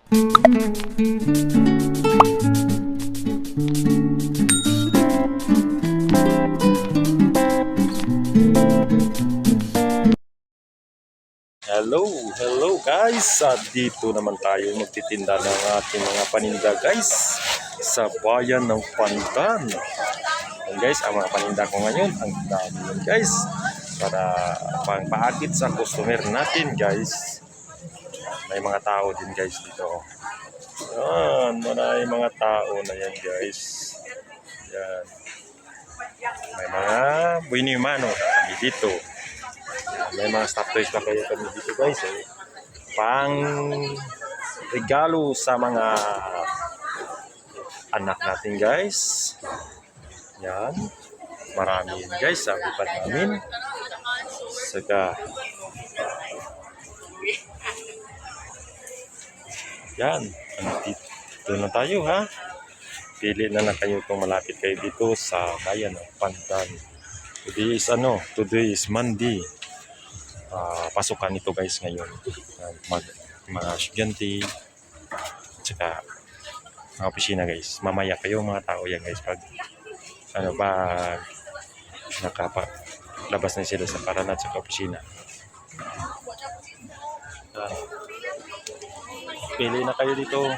Hello guys! At dito naman tayo magtitinda ng ating mga paninda guys sa bayan ng Pandan. And guys, ang mga paninda ko ngayon, ang dami yun guys para pangpaakit sa customer natin guys. May mga tao din guys dito. Yan, maraming mga tao na yan guys. Yan. May mga buinimano kami dito. May mga stop toys pa kayo kami dito guys pang regalo sa mga anak natin guys. Yan, marami yun guys sa ipad namin. Saka yan, dito na tayo ha. Pili na lang kayo kung malapit kayo dito sa bayan ng Pandan. Today is Monday. Pasukan ito guys ngayon. Mga estudyante tsaka mga opisina guys. Mamaya kayo mga tao yan guys pag labas na sila sa paranat sa opisina. Pili na kayo dito.